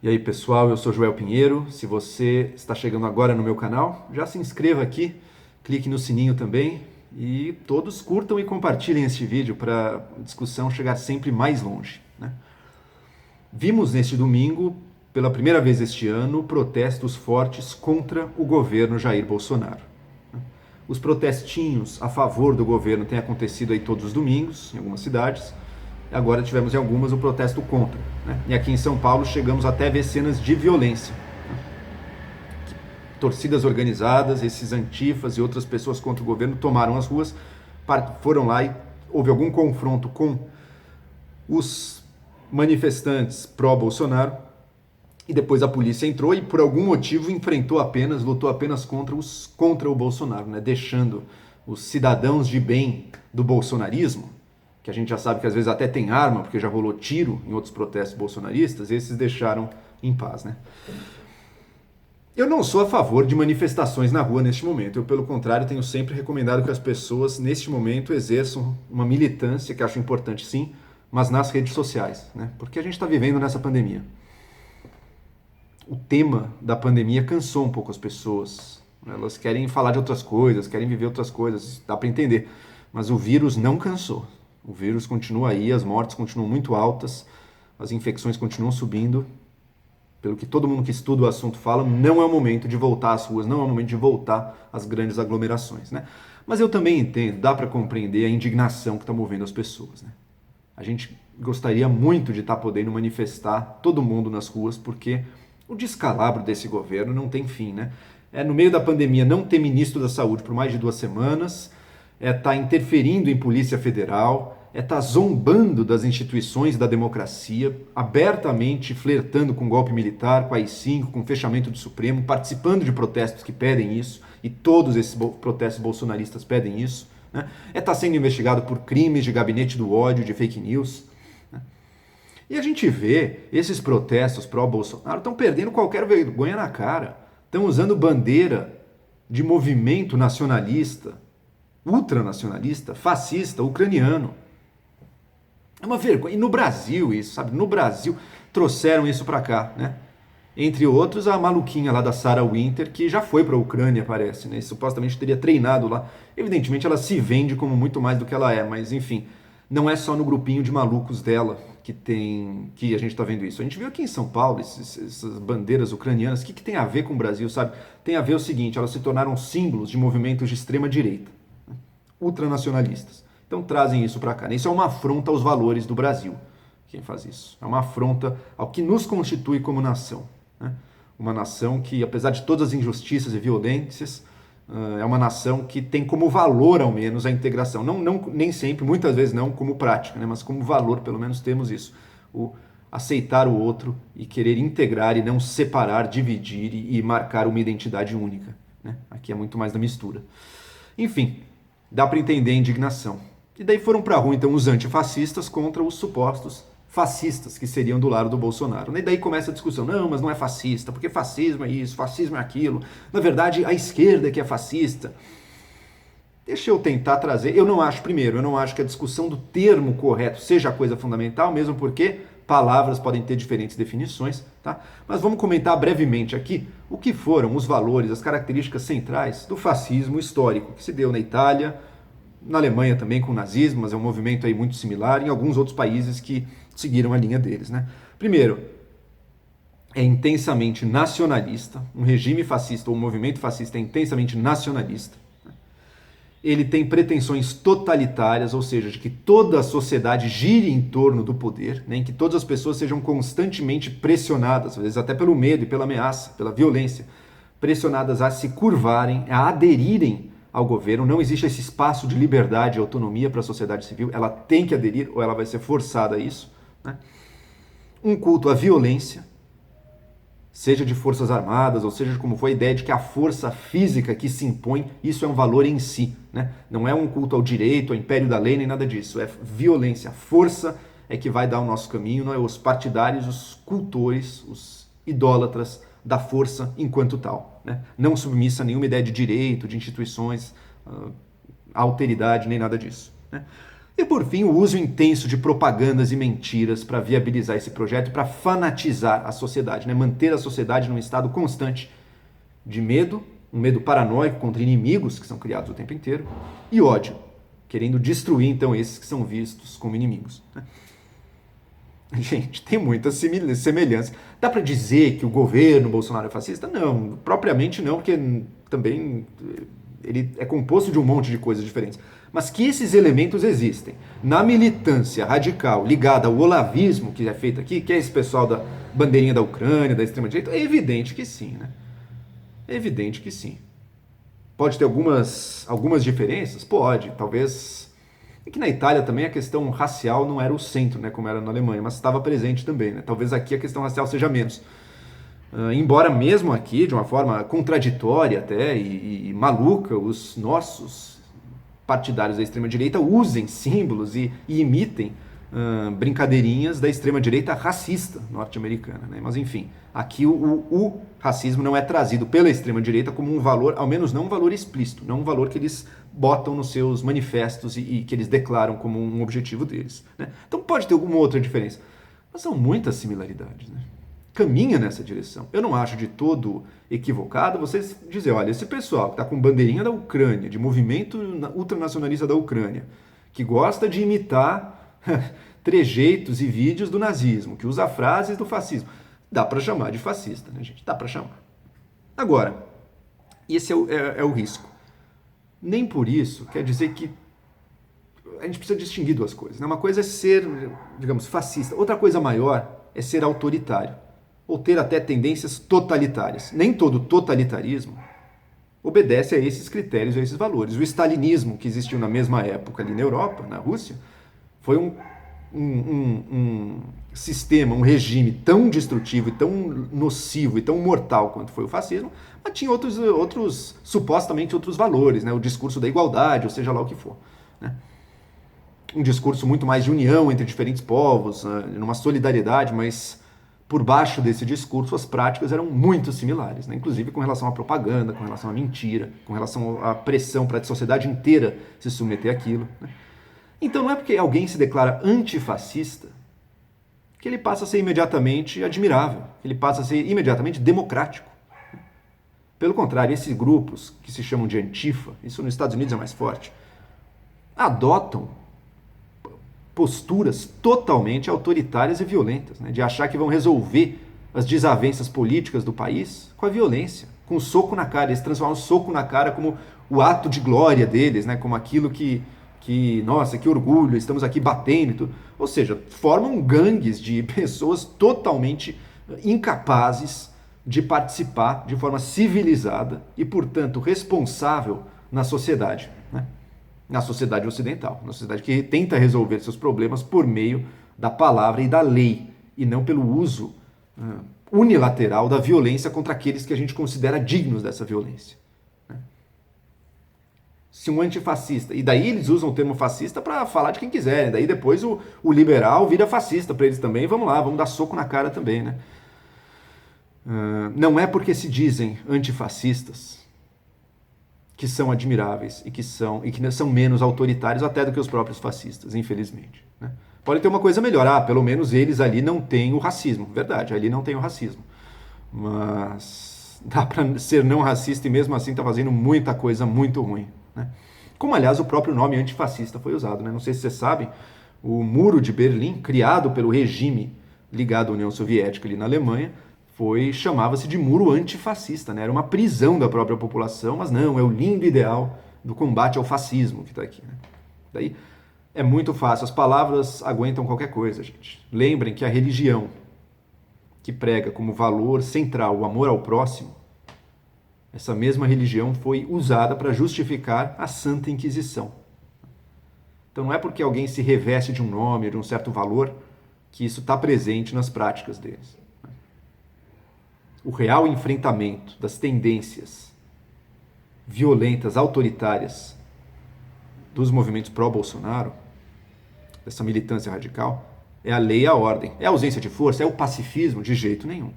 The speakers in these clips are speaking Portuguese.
E aí pessoal, eu sou Joel Pinheiro. Se você está chegando agora no meu canal, já se inscreva aqui, clique no sininho também e todos curtam e compartilhem este vídeo para a discussão chegar sempre mais longe, né? Vimos neste domingo, pela primeira vez este ano, protestos fortes contra o governo Jair Bolsonaro. Os protestinhos a favor do governo têm acontecido aí todos os domingos, em algumas cidades. Agora tivemos em algumas o protesto contra, né? E aqui em São Paulo chegamos até a ver cenas de violência, né? Torcidas organizadas, esses antifas e outras pessoas contra o governo tomaram as ruas, foram lá e houve algum confronto com os manifestantes pró-Bolsonaro e depois a polícia entrou e por algum motivo lutou apenas contra o Bolsonaro, né? Deixando os cidadãos de bem do bolsonarismo, que a gente já sabe que às vezes até tem arma, porque já rolou tiro em outros protestos bolsonaristas, esses deixaram em paz, né? Eu não sou a favor de manifestações na rua neste momento. Eu, pelo contrário, tenho sempre recomendado que as pessoas, neste momento, exerçam uma militância, que acho importante sim, mas nas redes sociais, né? Porque a gente está vivendo nessa pandemia. O tema da pandemia cansou um pouco as pessoas. Elas querem falar de outras coisas, querem viver outras coisas, dá para entender. Mas o vírus não cansou. O vírus continua aí, as mortes continuam muito altas, as infecções continuam subindo. Pelo que todo mundo que estuda o assunto fala, não é o momento de voltar às ruas, não é o momento de voltar às grandes aglomerações, né? Mas eu também entendo, dá para compreender a indignação que está movendo as pessoas, né? A gente gostaria muito de estar podendo manifestar todo mundo nas ruas, porque o descalabro desse governo não tem fim, né? No meio da pandemia não ter ministro da saúde por mais de 2 semanas, tá interferindo em Polícia Federal, tá zombando das instituições da democracia, abertamente flertando com golpe militar, com AI-5, com fechamento do Supremo, participando de protestos que pedem isso, e todos esses protestos bolsonaristas pedem isso, né? Tá sendo investigado por crimes de gabinete do ódio, de fake news, né? E a gente vê esses protestos pró-Bolsonaro estão perdendo qualquer vergonha na cara, estão usando bandeira de movimento nacionalista, ultranacionalista, fascista, ucraniano. É uma vergonha. E no Brasil isso, sabe? No Brasil trouxeram isso pra cá, né? Entre outros, a maluquinha lá da Sarah Winter, que já foi pra Ucrânia, parece, né? E supostamente teria treinado lá. Evidentemente ela se vende como muito mais do que ela é, mas enfim, não é só no grupinho de malucos dela que a gente tá vendo isso. A gente viu aqui em São Paulo essas bandeiras ucranianas. O que tem a ver com o Brasil, sabe? Tem a ver o seguinte, elas se tornaram símbolos de movimentos de extrema direita, ultranacionalistas. Então trazem isso para cá. Isso é uma afronta aos valores do Brasil, quem faz isso. É uma afronta ao que nos constitui como nação, né? Uma nação que, apesar de todas as injustiças e violências, é uma nação que tem como valor, ao menos, a integração. Nem sempre, muitas vezes não como prática, né? Mas como valor, pelo menos, temos isso. O aceitar o outro e querer integrar e não separar, dividir e marcar uma identidade única, né? Aqui é muito mais da mistura. Enfim, dá para entender a indignação. E daí foram para a rua, então, os antifascistas contra os supostos fascistas, que seriam do lado do Bolsonaro. E daí começa a discussão, não, mas não é fascista, porque fascismo é isso, fascismo é aquilo. Na verdade, a esquerda é que é fascista. Deixa eu tentar trazer, eu não acho que a discussão do termo correto seja a coisa fundamental, mesmo porque palavras podem ter diferentes definições, tá? Mas vamos comentar brevemente aqui o que foram os valores, as características centrais do fascismo histórico, que se deu na Itália, na Alemanha também com o nazismo, mas é um movimento aí muito similar, em alguns outros países que seguiram a linha deles, né? Primeiro, é intensamente nacionalista, um regime fascista ou um movimento fascista é intensamente nacionalista. Ele tem pretensões totalitárias, ou seja, de que toda a sociedade gire em torno do poder, né? Em que todas as pessoas sejam constantemente pressionadas, às vezes até pelo medo e pela ameaça, pela violência, pressionadas a se curvarem, a aderirem ao governo. Não existe esse espaço de liberdade e autonomia para a sociedade civil, ela tem que aderir ou ela vai ser forçada a isso, né? Um culto à violência, seja de forças armadas, ou seja, como foi a ideia de que a força física que se impõe, isso é um valor em si, né? Não é um culto ao direito, ao império da lei, nem nada disso, é violência, a força é que vai dar o nosso caminho, não é os partidários, os cultores, os idólatras da força enquanto tal, né? Não submissa a nenhuma ideia de direito, de instituições, alteridade, nem nada disso, né? E por fim, o uso intenso de propagandas e mentiras para viabilizar esse projeto e para fanatizar a sociedade, né? Manter a sociedade num estado constante de medo, um medo paranoico contra inimigos que são criados o tempo inteiro, e ódio, querendo destruir então esses que são vistos como inimigos, né? Gente, tem muitas semelhanças. Dá para dizer que o governo Bolsonaro é fascista? Não, propriamente não, porque também ele é composto de um monte de coisas diferentes. Mas que esses elementos existem na militância radical ligada ao olavismo que é feito aqui, que é esse pessoal da bandeirinha da Ucrânia, da extrema-direita, é evidente que sim, né? É evidente que sim. Pode ter algumas diferenças? Pode, talvez. É que na Itália também a questão racial não era o centro, né, como era na Alemanha, mas estava presente também, né? Talvez aqui a questão racial seja menos. Embora mesmo aqui, de uma forma contraditória até e maluca, os nossos partidários da extrema-direita usem símbolos e imitem brincadeirinhas da extrema-direita racista norte-americana, né? Mas enfim, aqui o racismo não é trazido pela extrema-direita como um valor, ao menos não um valor explícito, não um valor que eles botam nos seus manifestos e que eles declaram como um objetivo deles, né? Então pode ter alguma outra diferença, mas são muitas similaridades, né? Caminha nessa direção. Eu não acho de todo equivocado vocês dizer, olha, esse pessoal que está com bandeirinha da Ucrânia, de movimento ultranacionalista da Ucrânia, que gosta de imitar trejeitos e vídeos do nazismo, que usa frases do fascismo, dá para chamar de fascista, né, gente? Dá para chamar. Agora, esse é o risco. Nem por isso quer dizer que a gente precisa distinguir duas coisas, né? Uma coisa é ser, digamos, fascista. Outra coisa maior é ser autoritário, ou ter até tendências totalitárias. Nem todo totalitarismo obedece a esses critérios, a esses valores. O stalinismo, que existiu na mesma época ali na Europa, na Rússia, foi um sistema, um regime tão destrutivo e tão nocivo e tão mortal quanto foi o fascismo, mas tinha outros supostamente outros valores, né? O discurso da igualdade, ou seja lá o que for, né? Um discurso muito mais de união entre diferentes povos, numa solidariedade, mas por baixo desse discurso as práticas eram muito similares, né? Inclusive com relação à propaganda, com relação à mentira, com relação à pressão para a sociedade inteira se submeter àquilo, né? Então não é porque alguém se declara antifascista que ele passa a ser imediatamente admirável, que ele passa a ser imediatamente democrático. Pelo contrário, esses grupos que se chamam de Antifa, isso nos Estados Unidos é mais forte, adotam posturas totalmente autoritárias e violentas, né? De achar que vão resolver as desavenças políticas do país com a violência, com o soco na cara. Eles transformam o soco na cara como o ato de glória deles, né? Como aquilo que nossa, que orgulho, estamos aqui batendo e tudo. Ou seja, formam gangues de pessoas totalmente incapazes de participar de forma civilizada e, portanto, responsável na sociedade, né? Na sociedade ocidental, na sociedade que tenta resolver seus problemas por meio da palavra e da lei, e não pelo uso unilateral da violência contra aqueles que a gente considera dignos dessa violência. Se um antifascista, e daí eles usam o termo fascista para falar de quem quiserem, daí depois o liberal vira fascista para eles também, vamos lá, vamos dar soco na cara também, né? Não é porque se dizem antifascistas que são admiráveis e que são menos autoritários até do que os próprios fascistas, infelizmente, né? Pode ter uma coisa melhor, pelo menos eles ali não têm o racismo, verdade, ali não tem o racismo, mas dá para ser não racista e mesmo assim tá fazendo muita coisa muito ruim, né? Como aliás o próprio nome antifascista foi usado, né? Não sei se vocês sabem, o Muro de Berlim, criado pelo regime ligado à União Soviética ali na Alemanha, chamava-se de muro antifascista, né? Era uma prisão da própria população, mas não, é o lindo ideal do combate ao fascismo que está aqui, né? Daí é muito fácil, as palavras aguentam qualquer coisa, gente. Lembrem que a religião que prega como valor central o amor ao próximo, essa mesma religião foi usada para justificar a Santa Inquisição. Então não é porque alguém se reveste de um nome, de um certo valor, que isso está presente nas práticas deles. O real enfrentamento das tendências violentas, autoritárias dos movimentos pró-Bolsonaro, dessa militância radical, é a lei e a ordem. É a ausência de força? É o pacifismo? De jeito nenhum.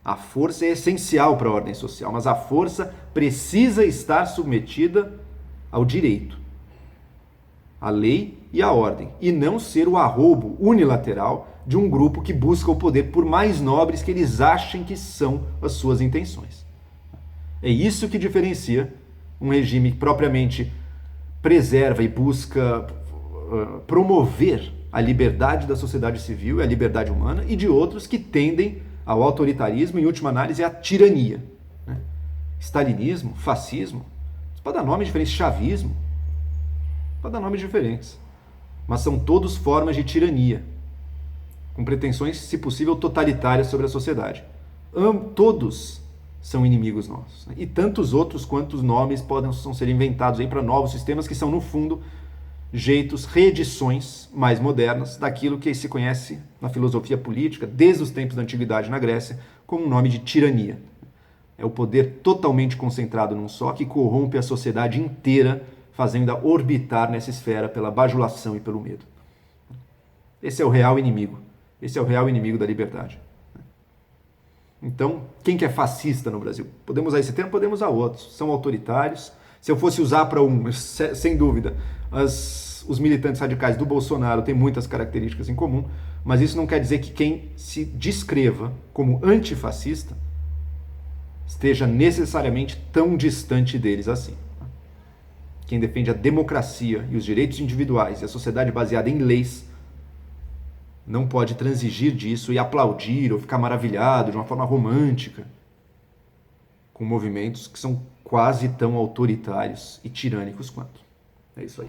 A força é essencial para a ordem social, mas a força precisa estar submetida ao direito. a lei e a ordem, e não ser o arrobo unilateral de um grupo que busca o poder, por mais nobres que eles achem que são as suas intenções. É isso que diferencia um regime que propriamente preserva e busca promover a liberdade da sociedade civil e a liberdade humana, e de outros que tendem ao autoritarismo e, em última análise, à tirania. Stalinismo, fascismo, você pode dar nomes diferentes, chavismo, pode dar nomes diferentes, mas são todos formas de tirania, com pretensões, se possível, totalitárias sobre a sociedade. Todos são inimigos nossos. E tantos outros quantos nomes podem ser inventados aí para novos sistemas que são, no fundo, jeitos, reedições mais modernas daquilo que se conhece na filosofia política, desde os tempos da antiguidade na Grécia, como um nome de tirania. É o poder totalmente concentrado num só que corrompe a sociedade inteira, fazendo-a orbitar nessa esfera pela bajulação e pelo medo. Esse é o real inimigo. Esse é o real inimigo da liberdade. Então, quem que é fascista no Brasil? Podemos usar esse termo, podemos usar outros. São autoritários. Se eu fosse usar para sem dúvida, os militantes radicais do Bolsonaro têm muitas características em comum, mas isso não quer dizer que quem se descreva como antifascista esteja necessariamente tão distante deles assim. Quem defende a democracia e os direitos individuais e a sociedade baseada em leis não pode transigir disso e aplaudir ou ficar maravilhado de uma forma romântica com movimentos que são quase tão autoritários e tirânicos quanto. É isso aí.